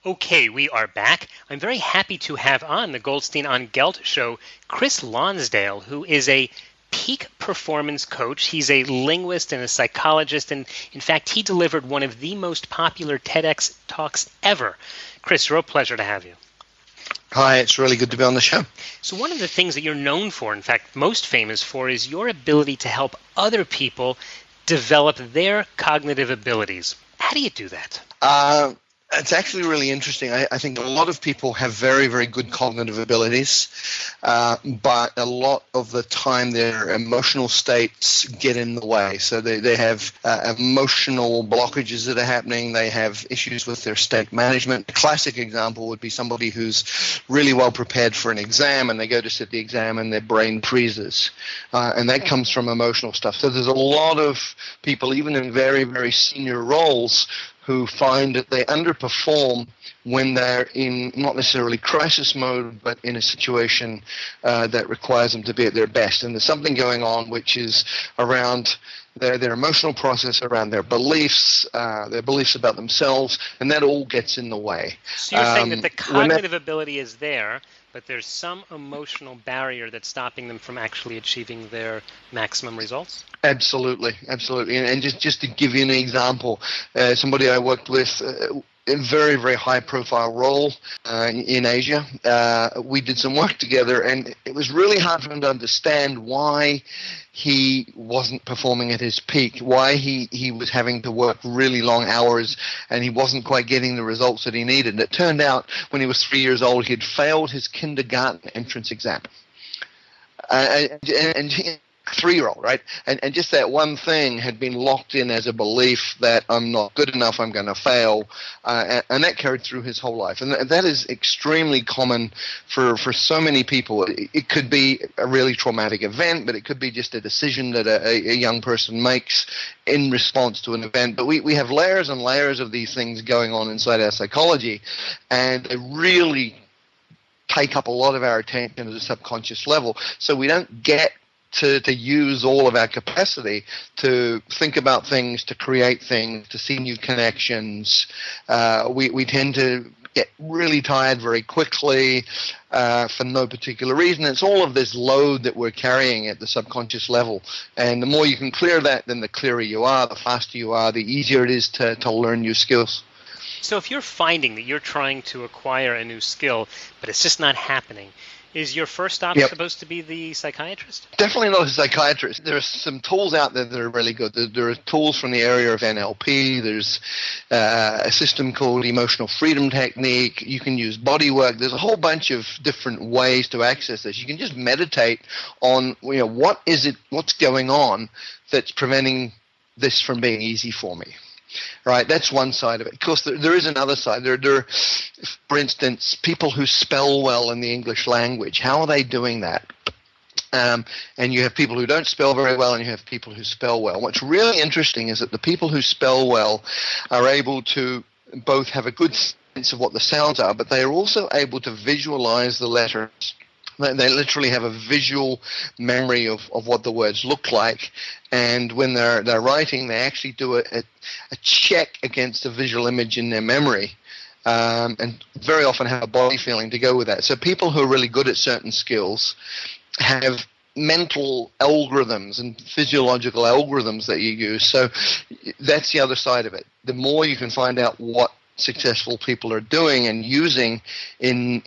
Okay, we are back. I'm very happy to have on the Goldstein on Gelt show Chris Lonsdale, who is a peak performance coach. He's a linguist and a psychologist, and in fact, he delivered one of the most popular TEDx talks ever. Chris, real pleasure to have you. Hi, it's really good to be on the show. So one of the things that you're known for, in fact, most famous for, is your ability to help other people develop their cognitive abilities. How do you do that? It's actually really interesting. I think a lot of people have very, very good cognitive abilities, but a lot of the time their emotional states get in the way. So they have emotional blockages that are happening. They have issues with their state management. A classic example would be somebody who's really well prepared for an exam, and they go to sit the exam and their brain freezes. And that comes from emotional stuff. So there's a lot of people, even in very, very senior roles, who find that they underperform when they're in not necessarily crisis mode, but in a situation that requires them to be at their best. And there's something going on which is around their emotional process, around their beliefs about themselves, and that all gets in the way. So you're saying that the cognitive ability is there, but there's some emotional barrier that's stopping them from actually achieving their maximum results? Absolutely. And just to give you an example, somebody I worked with, a very, very high-profile role in Asia. We did some work together, and it was really hard for him to understand why he wasn't performing at his peak, why he was having to work really long hours, and he wasn't quite getting the results that he needed. And it turned out when he was 3 years old, he had failed his kindergarten entrance exam. And 3-year-old, right? And just that one thing had been locked in as a belief that I'm not good enough, I'm going to fail, and that carried through his whole life. And that is extremely common for so many people. It could be a really traumatic event, but it could be just a decision that a young person makes in response to an event. But we have layers and layers of these things going on inside our psychology, and they really take up a lot of our attention at a subconscious level, so we don't get to use all of our capacity to think about things, to create things, to see new connections. We tend to get really tired very quickly for no particular reason. It's all of this load that we're carrying at the subconscious level. And the more you can clear that, then the clearer you are, the faster you are, the easier it is to learn new skills. So if you're finding that you're trying to acquire a new skill, but it's just not happening, is your first stop supposed to be the psychiatrist? Definitely not a psychiatrist. There are some tools out there that are really good. There are tools from the area of NLP. There's a system called emotional freedom technique. You can use body work. There's a whole bunch of different ways to access this. You can just meditate on, what's going on that's preventing this from being easy for me. Right, that's one side of it. Of course, there is another side. There are, for instance, people who spell well in the English language. How are they doing that? And you have people who don't spell very well, and you have people who spell well. What's really interesting is that the people who spell well are able to both have a good sense of what the sounds are, but they are also able to visualize the letters. They literally have a visual memory of what the words look like, and when they're writing, they actually do a check against a visual image in their memory, and very often have a body feeling to go with that. So people who are really good at certain skills have mental algorithms and physiological algorithms that you use. So that's the other side of it. The more you can find out what successful people are doing and using in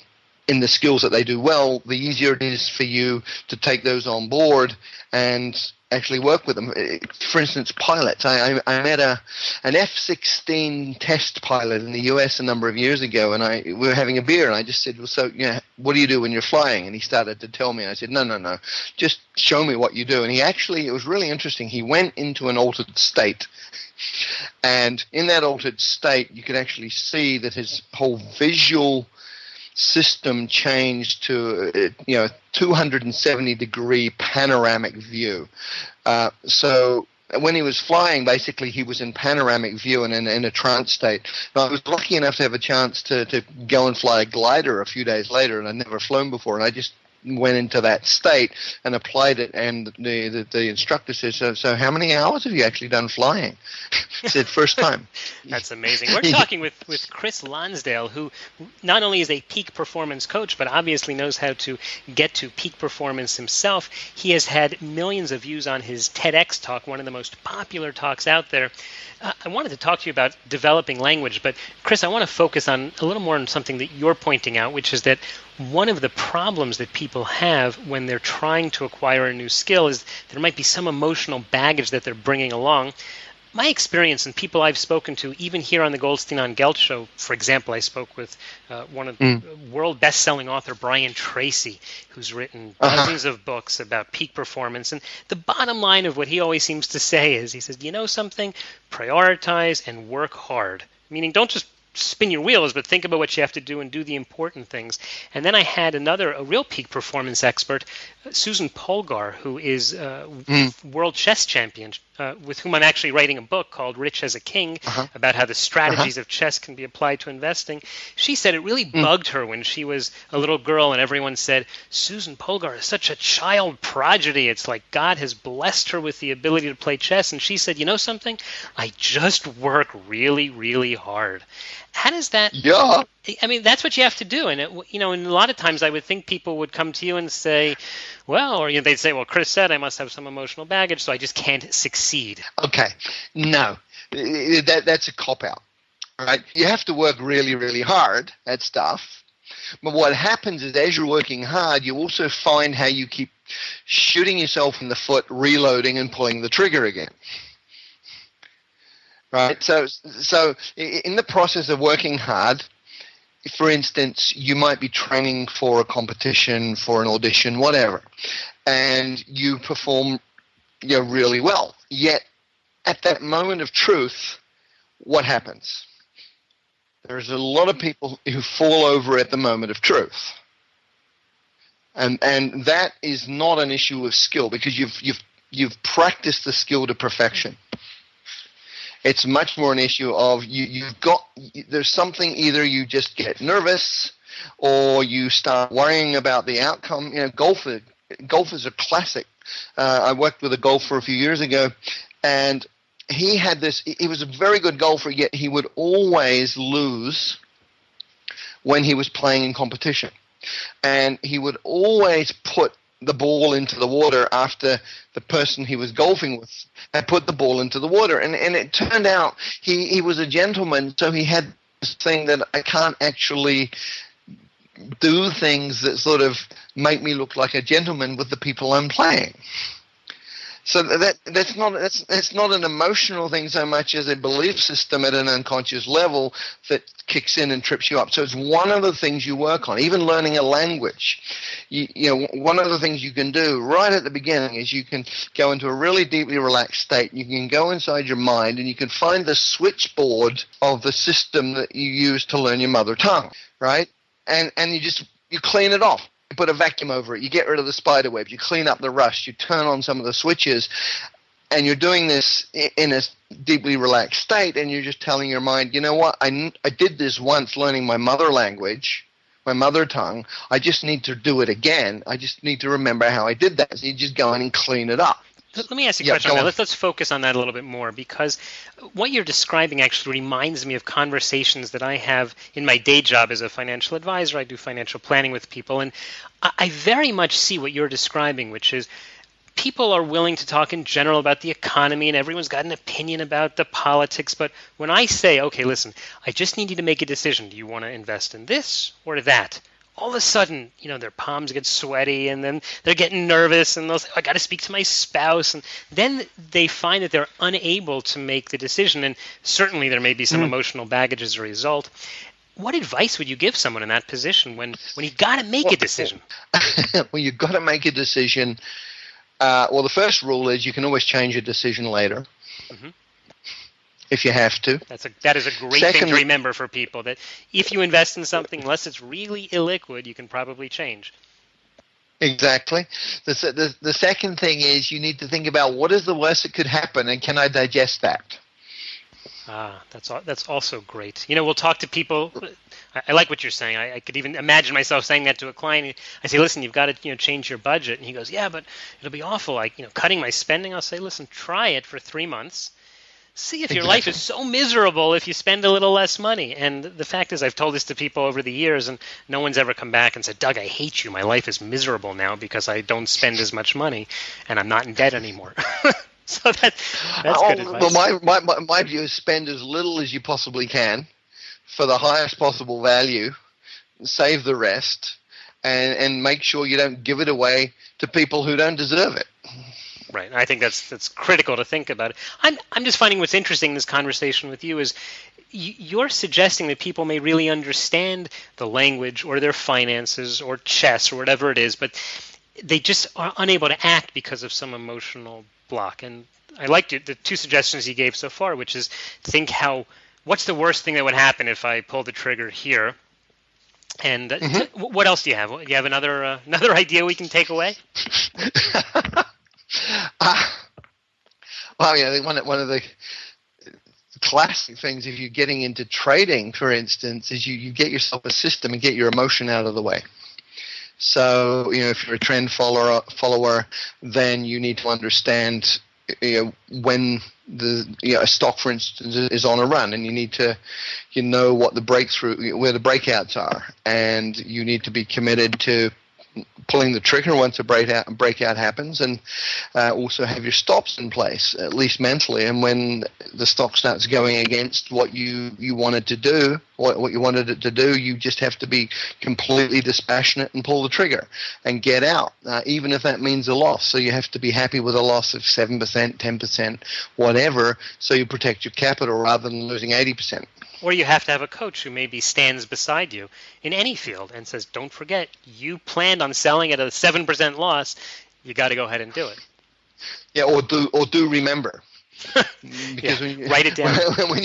the skills that they do well, the easier it is for you to take those on board and actually work with them. For instance, pilots. I met an F-16 test pilot in the U.S. a number of years ago, and we were having a beer, and I just said, well, so, what do you do when you're flying? And he started to tell me. I said, no, just show me what you do. And it was really interesting. He went into an altered state, and in that altered state, you could actually see that his whole visual system changed to 270-degree panoramic view. So when he was flying, basically he was in panoramic view and in a trance state. Now, I was lucky enough to have a chance to go and fly a glider a few days later, and I'd never flown before, and I just went into that state and applied it, and the instructor says, so how many hours have you actually done flying? He said, first time. That's amazing. We're talking with Chris Lonsdale, who not only is a peak performance coach, but obviously knows how to get to peak performance himself. He has had millions of views on his TEDx talk, one of the most popular talks out there. I wanted to talk to you about developing language, but Chris, I want to focus on a little more on something that you're pointing out, which is that one of the problems that people have when they're trying to acquire a new skill is there might be some emotional baggage that they're bringing along. My experience and people I've spoken to, even here on the Goldstein on Gelt show, for example, I spoke with one of the world best-selling author Brian Tracy, who's written dozens of books about peak performance. And the bottom line of what he always seems to say is, he says, you know something? Prioritize and work hard. Meaning don't just spin your wheels, but think about what you have to do and do the important things. And then I had a real peak performance expert, Susan Polgar, who is world chess champion, with whom I'm actually writing a book called Rich as a King about how the strategies of chess can be applied to investing. She said it really bugged her when she was a little girl and everyone said, Susan Polgar is such a child prodigy. It's like God has blessed her with the ability to play chess. And she said, you know something? I just work really, really hard. How does that? Yeah. I mean, that's what you have to do. And, and a lot of times I would think people would come to you and say, well, or they'd say, well, Chris said I must have some emotional baggage, so I just can't succeed. Okay. No, that's a cop-out, right? You have to work really, really hard at stuff. But what happens is as you're working hard, you also find how you keep shooting yourself in the foot, reloading, and pulling the trigger again. Right. So in the process of working hard, for instance, you might be training for a competition, for an audition, whatever, and you perform really well. Yet at that moment of truth, what happens? There's a lot of people who fall over at the moment of truth. And that is not an issue of skill because you've practiced the skill to perfection. It's much more an issue of there's something, either you just get nervous or you start worrying about the outcome. Golf is a classic. I worked with a golfer a few years ago, and he was a very good golfer, yet he would always lose when he was playing in competition. And he would always put the ball into the water after the person he was golfing with had put the ball into the water. And it turned out he was a gentleman, so he had this thing that I can't actually do things that sort of make me look like a gentleman with the people I'm playing. So that's not an emotional thing so much as a belief system at an unconscious level that kicks in and trips you up. So it's one of the things you work on. Even learning a language, one of the things you can do right at the beginning is you can go into a really deeply relaxed state. You can go inside your mind and you can find the switchboard of the system that you use to learn your mother tongue, right? And you clean it off. You put a vacuum over it. You get rid of the spider webs. You clean up the rust. You turn on some of the switches. And you're doing this in a deeply relaxed state. And you're just telling your mind, you know what? I did this once learning my mother language, my mother tongue. I just need to do it again. I just need to remember how I did that. So you just go in and clean it up. Let me ask you a question on that. Let's focus on that a little bit more, because what you're describing actually reminds me of conversations that I have in my day job as a financial advisor. I do financial planning with people, and I very much see what you're describing, which is people are willing to talk in general about the economy, and everyone's got an opinion about the politics. But when I say, okay, listen, I just need you to make a decision. Do you want to invest in this or that? All of a sudden, their palms get sweaty, and then they're getting nervous, and they'll say, I got to speak to my spouse. And then they find that they're unable to make the decision, and certainly there may be some emotional baggage as a result. What advice would you give someone in that position when you got to make a decision? Well, you've got to make a decision. The first rule is you can always change your decision later. Mm-hmm. If you have to. That is a great thing to remember for people, that if you invest in something, unless it's really illiquid, you can probably change. Exactly. The second thing is you need to think about what is the worst that could happen, and can I digest that? That's also great. We'll talk to people I like what you're saying. I could even imagine myself saying that to a client. I say, listen, you've got to change your budget. And he goes, yeah, but it'll be awful. Like cutting my spending. I'll say, listen, try it for 3 months. See if your life is so miserable if you spend a little less money. And the fact is, I've told this to people over the years, and no one's ever come back and said, Doug, I hate you. My life is miserable now because I don't spend as much money, and I'm not in debt anymore. So that's good advice. Well, my view is spend as little as you possibly can for the highest possible value, save the rest, and make sure you don't give it away to people who don't deserve it. Right. I think that's critical to think about. I'm just finding what's interesting in this conversation with you is you're suggesting that people may really understand the language or their finances or chess or whatever it is, but they just are unable to act because of some emotional block. And I liked the 2 suggestions you gave so far, which is think what's the worst thing that would happen if I pull the trigger here? And what else do you have? Do you have another idea we can take away? Well, one of the classic things, if you're getting into trading, for instance, is you get yourself a system and get your emotion out of the way. So, if you're a trend follower, then you need to understand, when a stock, for instance, is on a run, and you need to, what the where the breakouts are, and you need to be committed to pulling the trigger once a breakout happens, and also have your stops in place, at least mentally. And when the stock starts going against what you wanted to do, what you wanted it to do, you just have to be completely dispassionate and pull the trigger and get out, even if that means a loss. So you have to be happy with a loss of 7%, 10%, whatever, so you protect your capital rather than losing 80%. Or you have to have a coach who maybe stands beside you in any field and says, don't forget, you planned on selling at a 7% loss. You got to go ahead and do it. Yeah, or do remember. Because write it down. When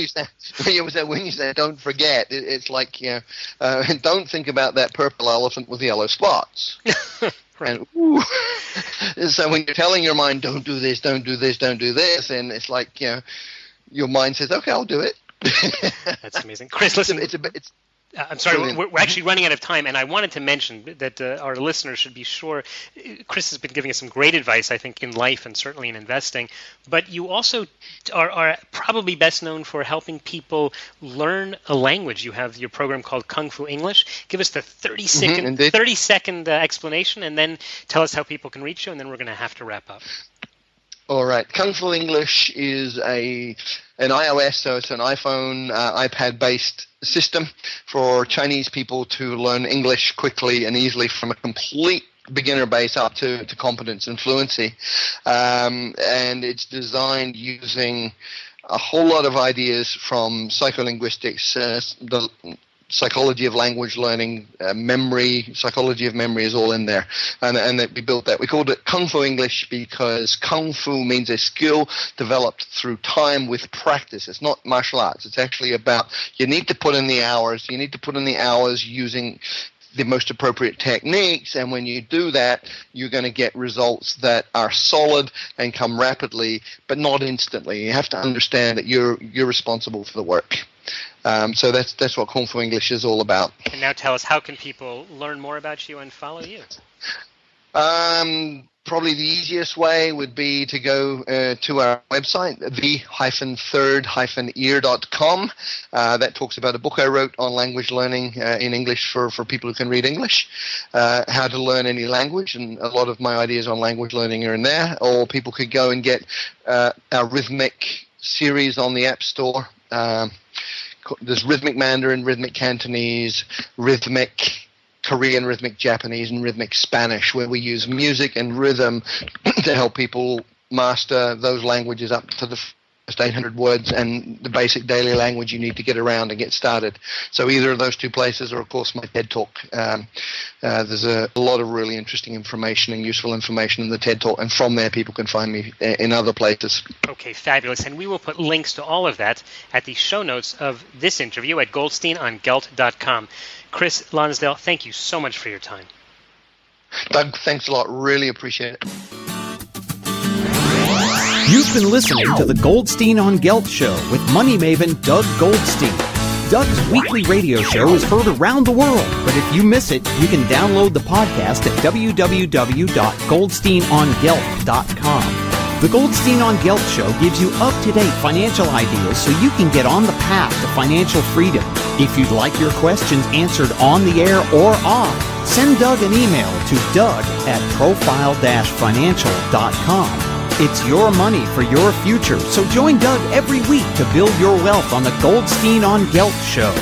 you say don't forget, it's like, don't think about that purple elephant with yellow spots. Right. And so when you're telling your mind, don't do this, don't do this, don't do this, and it's like, your mind says, okay, I'll do it. That's amazing. Chris, listen, I'm sorry, we're actually running out of time, and I wanted to mention that our listeners should be sure. Chris has been giving us some great advice, I think, in life and certainly in investing, but you also are probably best known for helping people learn a language. You have your program called Kung Fu English. Give us the 30-second explanation, and then tell us how people can reach you, and then we're going to have to wrap up. All right. Kung Fu English is an iOS, so it's an iPhone, iPad-based system for Chinese people to learn English quickly and easily from a complete beginner base up to competence and fluency. And it's designed using a whole lot of ideas from psycholinguistics, the psychology of language learning, memory, psychology of memory is all in there. And we built that. We called it Kung Fu English because Kung Fu means a skill developed through time with practice. It's not martial arts. It's actually about you need to put in the hours. You need to put in the hours using the most appropriate techniques, and when you do that, you're going to get results that are solid and come rapidly, but not instantly. You have to understand that you're responsible for the work. So that's what Kung Fu English is all about. And now tell us, how can people learn more about you and follow you? Probably the easiest way would be to go to our website, the-third-ear.com. That talks about a book I wrote on language learning in English for people who can read English, how to learn any language, and a lot of my ideas on language learning are in there. Or people could go and get our Rhythmic series on the App Store. There's Rhythmic Mandarin, Rhythmic Cantonese, Rhythmic Korean, Rhythmic Japanese, and Rhythmic Spanish, where we use music and rhythm to help people master those languages up to the first 800 words and the basic daily language you need to get around and get started. So either of those two places, or of course my TED Talk. There's a lot of really interesting information and useful information in the TED Talk, and from there people can find me in other places. Okay, fabulous. And we will put links to all of that at the show notes of this interview at goldsteinongelt.com. Chris Lonsdale, thank you so much for your time. Doug, thanks a lot. Really appreciate it. You've been listening to the Goldstein on Gelt Show with money maven Doug Goldstein. Doug's weekly radio show is heard around the world, but if you miss it, you can download the podcast at www.goldsteinongelt.com. The Goldstein on Gelt Show gives you up-to-date financial ideas so you can get on the path to financial freedom. If you'd like your questions answered on the air or off, send Doug an email to doug@profile-financial.com. It's your money for your future, so join Doug every week to build your wealth on the Goldstein on Gelt Show.